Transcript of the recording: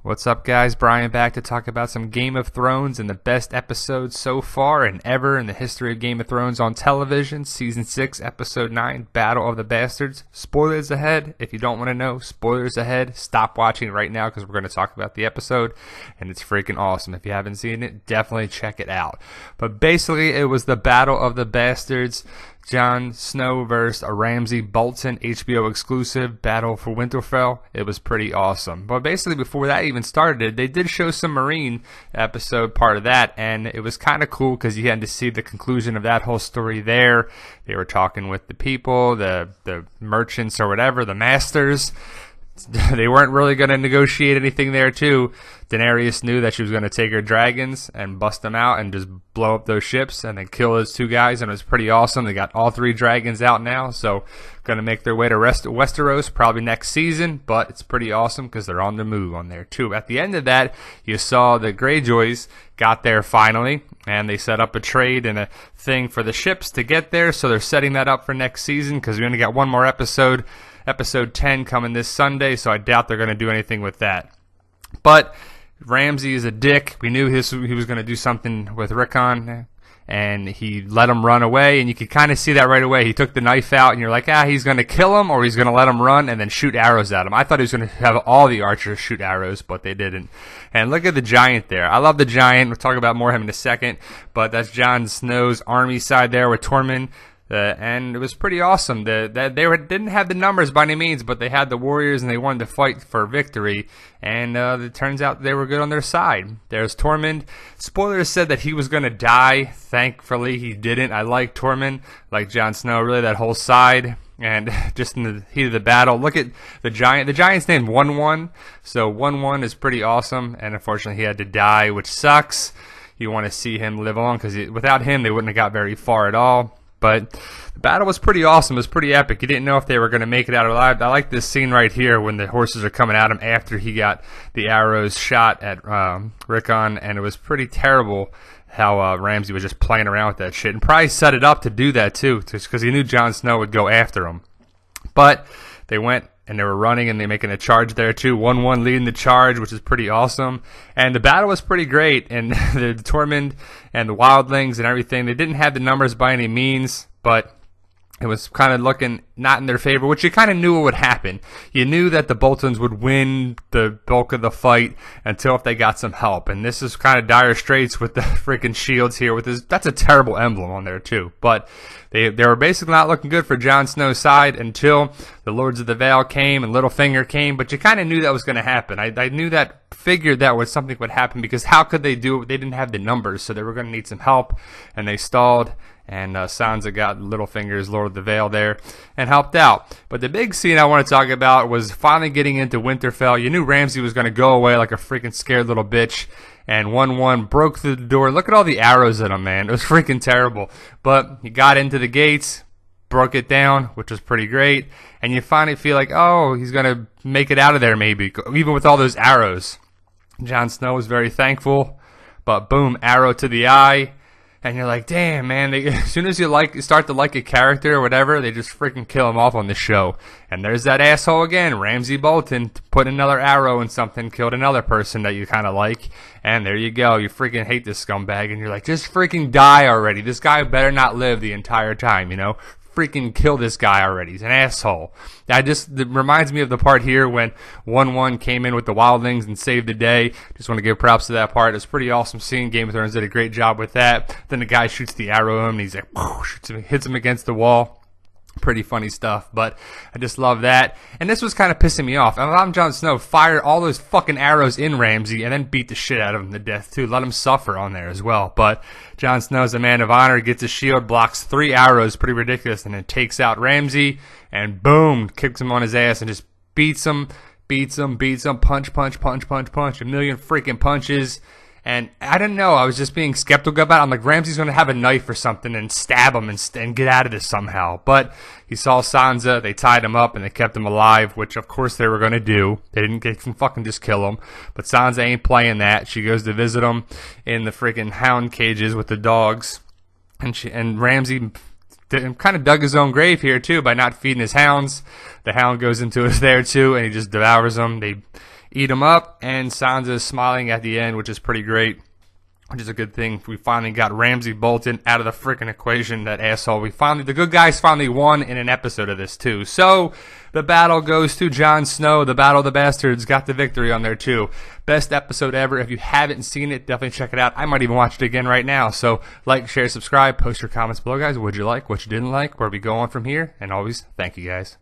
What's up, guys? Brian back to talk about some Game of Thrones and the best episodes so far and ever in the history of Game of Thrones on television. Season 6, Episode 9, Battle of the Bastards. Spoilers ahead. If you don't want to know, spoilers ahead. Stop watching right now because we're going to talk about the episode, and it's freaking awesome. If you haven't seen it, definitely check it out. But basically, it was the Battle of the Bastards. Jon Snow versus Ramsay Bolton, HBO exclusive, Battle for Winterfell. It was pretty awesome. But basically, before that even started, they did show some Meereen episode, part of that, and it was kind of cool because you had to see the conclusion of that whole story there. They were talking with the people, the merchants or whatever, the masters. They weren't really going to negotiate anything there, too. Daenerys knew that she was going to take her dragons and bust them out and just blow up those ships and then kill those two guys, and it was pretty awesome. They got all three dragons out now, so going to make their way to Westeros probably next season, but it's pretty awesome because they're on the move on there, too. At the end of that, you saw the Greyjoys got there finally, and they set up a trade and a thing for the ships to get there, so they're setting that up for next season because we only got one more episode. Episode 10 coming this Sunday, so I doubt they're going to do anything with that. But Ramsay is a dick. We knew he was going to do something with Rickon, and he let him run away, and you could kind of see that right away. He took the knife out, and you're like, he's going to kill him, or he's going to let him run and then shoot arrows at him. I thought he was going to have all the archers shoot arrows, but they didn't. And look at the giant there. I love the giant. We'll talk about more of him in a second, but that's Jon Snow's army side there with Tormund. And it was pretty awesome. They didn't have the numbers by any means, but they had the warriors and they wanted to fight for victory. And it turns out they were good on their side. There's Tormund. Spoilers said that he was going to die. Thankfully, he didn't. I like Tormund, like Jon Snow, really that whole side. And just in the heat of the battle, look at the giant. The giant's named 1-1, so 1-1 is pretty awesome. And unfortunately, he had to die, which sucks. You want to see him live on because without him, they wouldn't have got very far at all. But the battle was pretty awesome. It was pretty epic. You didn't know if they were going to make it out alive. I like this scene right here when the horses are coming at him after he got the arrows shot at Rickon, and it was pretty terrible how Ramsay was just playing around with that shit. And probably set it up to do that, too, just because he knew Jon Snow would go after him. But they went and they were running and they're making a charge there, too. 1-1 leading the charge, which is pretty awesome. And the battle was pretty great. And the Tormund and the Wildlings and everything, they didn't have the numbers by any means, but it was kind of looking not in their favor, which you kind of knew what would happen. You knew that the Boltons would win the bulk of the fight until if they got some help. And this is kind of dire straits with the freaking shields here. That's a terrible emblem on there, too. But they were basically not looking good for Jon Snow's side until the Lords of the Vale came and Littlefinger came. But you kind of knew that was going to happen. I knew that, figured that was something would happen because how could they do it? They didn't have the numbers, so they were going to need some help, and they stalled. And Sansa got Littlefinger's Lord of the Vale there and helped out. But the big scene I want to talk about was finally getting into Winterfell. You knew Ramsay was going to go away like a freaking scared little bitch. And 1-1 broke through the door. Look at all the arrows at him, man. It was freaking terrible. But he got into the gates, broke it down, which was pretty great. And you finally feel like, he's going to make it out of there maybe, even with all those arrows. Jon Snow was very thankful. But boom, arrow to the eye. And you're like, damn, man, as soon as you start to like a character or whatever, they just freaking kill him off on the show. And there's that asshole again, Ramsay Bolton, put another arrow in something, killed another person that you kind of like. And there you go. You freaking hate this scumbag. And you're like, just freaking die already. This guy better not live the entire time, you know? Freaking kill this guy already. He's an asshole. It reminds me of the part here when 1-1 came in with the Wildlings and saved the day. Just want to give props to that part. It's pretty awesome scene. Game of Thrones did a great job with that. Then the guy shoots the arrow at him and he's like, hits him against the wall. Pretty funny stuff, but I just love that. And this was kind of pissing me off. I'm Jon Snow, fired all those fucking arrows in Ramsay and then beat the shit out of him to death too. Let him suffer on there as well. But Jon Snow's a man of honor, gets a shield, blocks 3 arrows, pretty ridiculous, and then takes out Ramsay and boom, kicks him on his ass and just beats him, punch, a million freaking punches. And I didn't know. I was just being skeptical about it. I'm like, Ramsay's going to have a knife or something and stab him and get out of this somehow. But he saw Sansa. They tied him up and they kept him alive, which of course they were going to do. They can fucking just kill him. But Sansa ain't playing that. She goes to visit him in the freaking hound cages with the dogs. And Ramsay kind of dug his own grave here too by not feeding his hounds. The hound goes into his there too and he just devours them. They eat them up, and Sansa's smiling at the end, which is pretty great. Which is a good thing. We finally got Ramsay Bolton out of the freaking equation, that asshole. The good guys finally won in an episode of this, too. So, the battle goes to Jon Snow. The Battle of the Bastards got the victory on there, too. Best episode ever. If you haven't seen it, definitely check it out. I might even watch it again right now. So, like, share, subscribe, post your comments below, guys. What'd you like? What you didn't like? Where we go on from here? And always, thank you, guys.